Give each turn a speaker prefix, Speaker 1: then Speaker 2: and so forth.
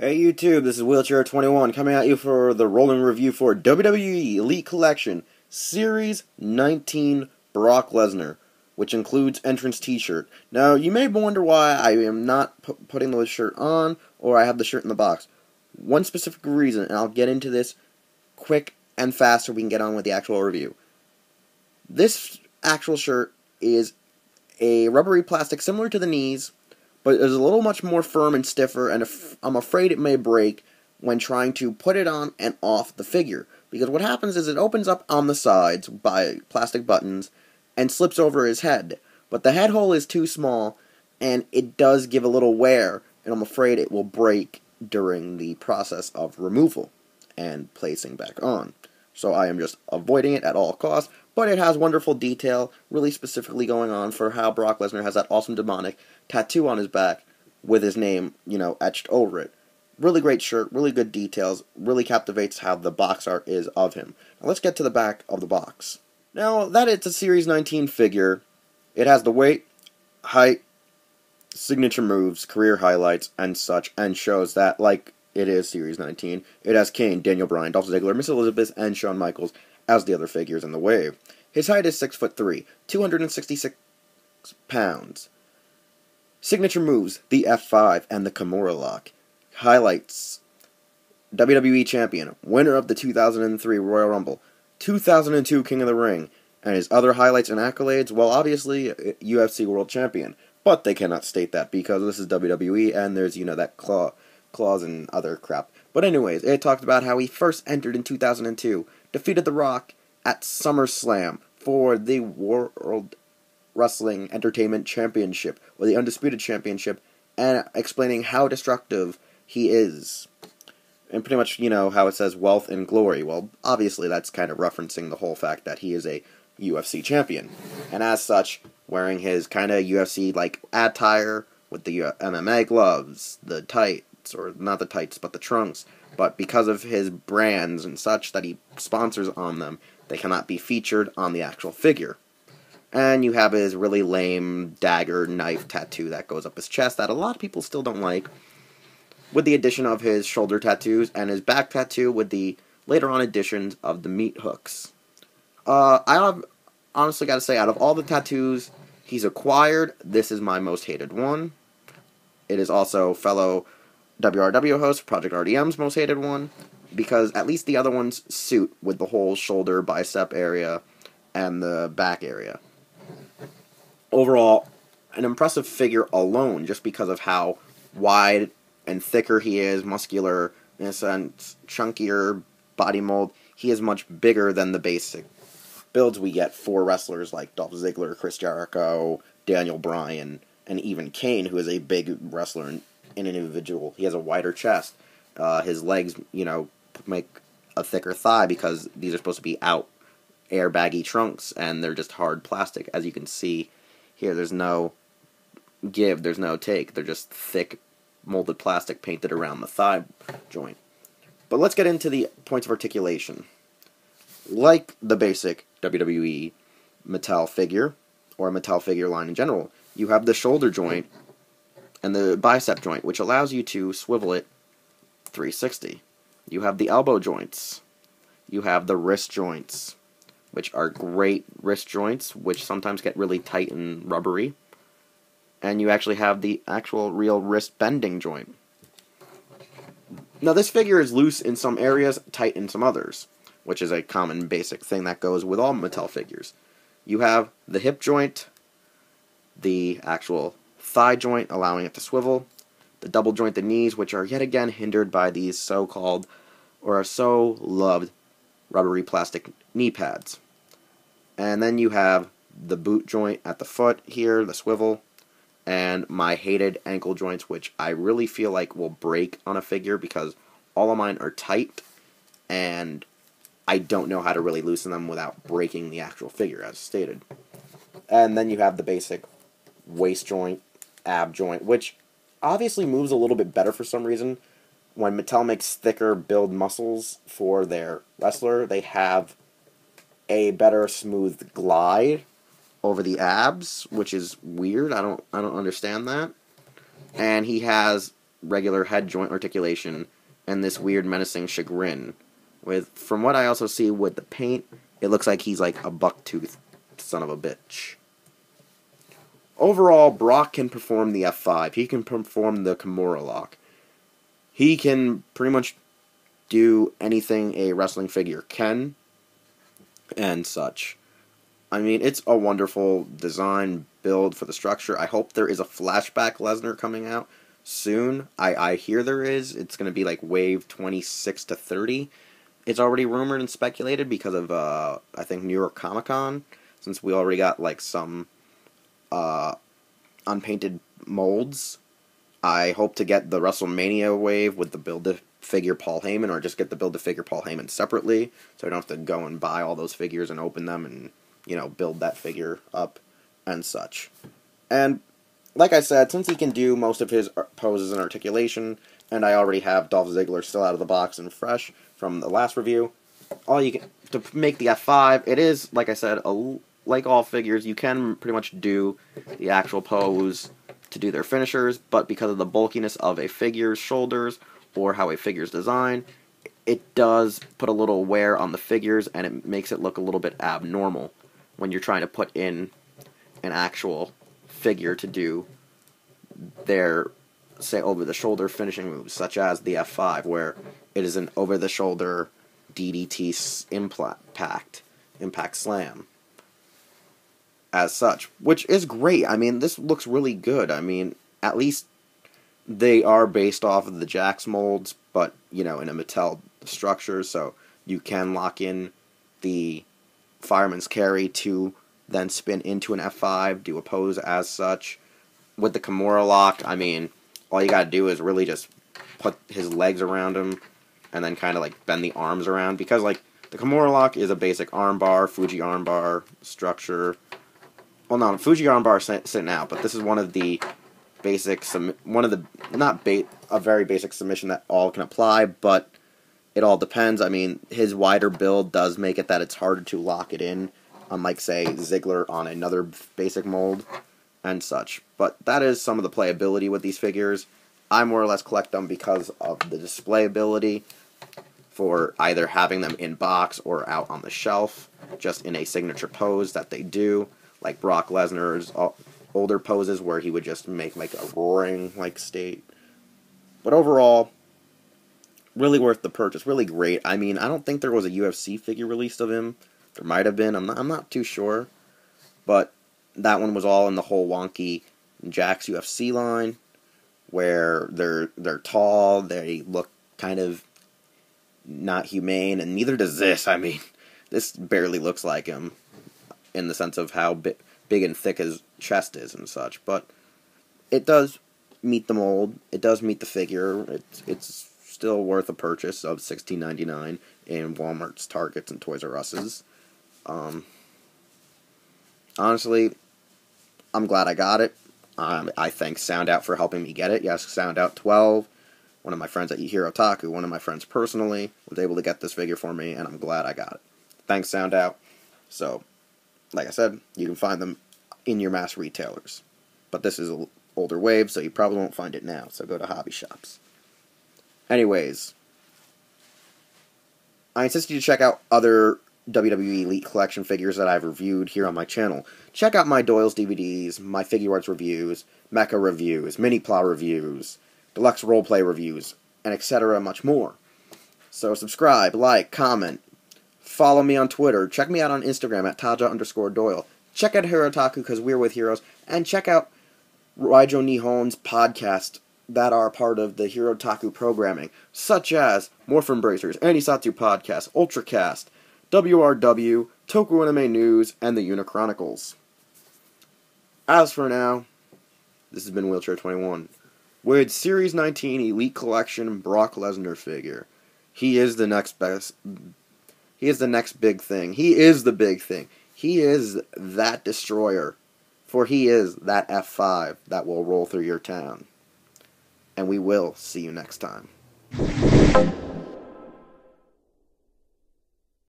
Speaker 1: Hey YouTube, this is Wheelchair21 coming at you for the rolling review for WWE Elite Collection Series 19 Brock Lesnar, which includes entrance t-shirt. Now, you may wonder why I am not putting the shirt on, or I have the shirt in the box. One specific reason, and I'll get into this quick and fast so we can get on with the actual review. This actual shirt is a rubbery plastic similar to the knees, but it is a little much more firm and stiffer, and I'm afraid it may break when trying to put it on and off the figure. Because what happens is it opens up on the sides by plastic buttons and slips over his head. But the head hole is too small, and it does give a little wear, and I'm afraid it will break during the process of removal and placing back on. So I am just avoiding it at all costs, but it has wonderful detail, really specifically going on for how Brock Lesnar has that awesome demonic tattoo on his back with his name, etched over it. Really great shirt, really good details, really captivates how the box art is of him. Now let's get to the back of the box. Now that it's a Series 19 figure, it has the weight, height, signature moves, career highlights, and such, and shows that, like it is Series 19, it has Kane, Daniel Bryan, Dolph Ziggler, Miss Elizabeth, and Shawn Michaels as the other figures in the wave. His height is 6'3", 266 pounds. Signature moves, the F5 and the Kimura lock. Highlights, WWE Champion, winner of the 2003 Royal Rumble, 2002 King of the Ring, and his other highlights and accolades, well, obviously, UFC World Champion. But they cannot state that because this is WWE and there's, that clause and other crap. But anyways, it talked about how he first entered in 2002, defeated The Rock at Summerslam for the World Wrestling Entertainment Championship, or the Undisputed Championship, and explaining how destructive he is. And pretty much, how it says wealth and glory. Well, obviously that's kind of referencing the whole fact that he is a UFC champion. And as such, wearing his kind of UFC-like attire with the MMA gloves, the tights, or not the tights, but the trunks. But because of his brands and such that he sponsors on them, they cannot be featured on the actual figure. And you have his really lame dagger knife tattoo that goes up his chest that a lot of people still don't like, with the addition of his shoulder tattoos and his back tattoo with the later on additions of the meat hooks. I have honestly got to say, out of all the tattoos he's acquired, this is my most hated one. It is also fellow WRW host Project RDM's most hated one, because at least the other ones suit with the whole shoulder, bicep area, and the back area. Overall, an impressive figure alone, just because of how wide and thicker he is, muscular, in a sense, chunkier body mold. He is much bigger than the basic builds we get for wrestlers like Dolph Ziggler, Chris Jericho, Daniel Bryan, and even Kane, who is a big wrestler in an individual. He has a wider chest. His legs, make a thicker thigh because these are supposed to be out airbaggy trunks, and they're just hard plastic. As you can see here, there's no give, there's no take. They're just thick molded plastic painted around the thigh joint. But let's get into the points of articulation. Like the basic WWE Mattel figure, or Mattel figure line in general, you have the shoulder joint and the bicep joint, which allows you to swivel it 360. You have the elbow joints. You have the wrist joints, which are great wrist joints, which sometimes get really tight and rubbery. And you actually have the actual real wrist bending joint. Now this figure is loose in some areas, tight in some others, which is a common basic thing that goes with all Mattel figures. You have the hip joint, the actual thigh joint allowing it to swivel, the double jointed knees, which are yet again hindered by these so-called, or so loved, rubbery plastic knee pads. And then you have the boot joint at the foot here, the swivel, and my hated ankle joints, which I really feel like will break on a figure because all of mine are tight, and I don't know how to really loosen them without breaking the actual figure, as stated. And then you have the basic waist joint, ab joint, which obviously moves a little bit better for some reason. When Mattel makes thicker build muscles for their wrestler, they have a better smooth glide over the abs, which is weird. I don't understand that. And he has regular head joint articulation and this weird menacing chagrin. From what I also see with the paint, it looks like he's like a bucktooth son of a bitch. Overall, Brock can perform the F5. He can perform the Kimura lock. He can pretty much do anything a wrestling figure can, and such. I mean, it's a wonderful design build for the structure. I hope there is a flashback Lesnar coming out soon. I hear there is. It's going to be like wave 26 to 30. It's already rumored and speculated because of, I think, New York Comic Con, since we already got like some unpainted molds. I hope to get the WrestleMania wave with the Build-A-Figure Paul Heyman, or just get the Build-A-Figure Paul Heyman separately, so I don't have to go and buy all those figures and open them and, you know, build that figure up and such. And, like I said, since he can do most of his poses and articulation, and I already have Dolph Ziggler still out of the box and fresh from the last review, all you can, to make the F5, it is, like I said, like all figures, you can pretty much do the actual pose to do their finishers, but because of the bulkiness of a figure's shoulders, or how a figure's designed, it does put a little wear on the figures, and it makes it look a little bit abnormal when you're trying to put in an actual figure to do their, say, over-the-shoulder finishing moves, such as the F5, where it is an over-the-shoulder DDT impact slam. As such, which is great. I mean, this looks really good. I mean, at least they are based off of the Jax molds, but, you know, in a Mattel structure, so you can lock in the fireman's carry to then spin into an F5, do a pose as such. With the Kimura lock, I mean, all you gotta do is really just put his legs around him, and then kind of, like, bend the arms around, because, like, the Kimura lock is a basic armbar, Fuji armbar structure. Well, no, Fuji armbar sitting out, but this is one of the basic, a very basic submission that all can apply, but it all depends. I mean, his wider build does make it that it's harder to lock it in, unlike, say, Ziggler on another basic mold and such. But that is some of the playability with these figures. I more or less collect them because of the display ability, for either having them in box or out on the shelf, just in a signature pose that they do. Like Brock Lesnar's older poses where he would just make like a roaring like state. But overall, really worth the purchase. Really great. I mean, I don't think there was a UFC figure released of him. There might have been. I'm not too sure. But that one was all in the whole wonky Jax UFC line, where they're tall, they look kind of not humane, and neither does this. I mean, this barely looks like him, in the sense of how big and thick his chest is and such, but it does meet the mold, it does meet the figure, it's still worth a purchase of $16.99 in Walmart's, Targets, and Toys R Us's. Honestly, I'm glad I got it. I thank SoundOut for helping me get it. Yes, SoundOut12, one of my friends at Hero Taku, one of my friends personally, was able to get this figure for me, and I'm glad I got it. Thanks, SoundOut. So, like I said, you can find them in your mass retailers. But this is an older wave, so you probably won't find it now, so go to hobby shops. Anyways, I insist you to check out other WWE Elite Collection figures that I've reviewed here on my channel. Check out my Doyle's DVDs, my Figure Arts reviews, Mecha reviews, Mini-Plow reviews, Deluxe Roleplay reviews, and etc. much more. So subscribe, like, comment, follow me on Twitter. Check me out on Instagram at Taja_Doyle. Check out Hirotaku because we're with heroes. And check out Raijo Nihon's podcast that are part of the Hirotaku programming, such as Morphin Bracers, Anisatsu Podcast, Ultracast, WRW, Toku Anime News, and the Unichronicles. As for now, this has been Wheelchair 21 with Series 19 Elite Collection Brock Lesnar figure. He is the next best. He is the next big thing. He is the big thing. He is that destroyer. For he is that F5 that will roll through your town. And we will see you next time.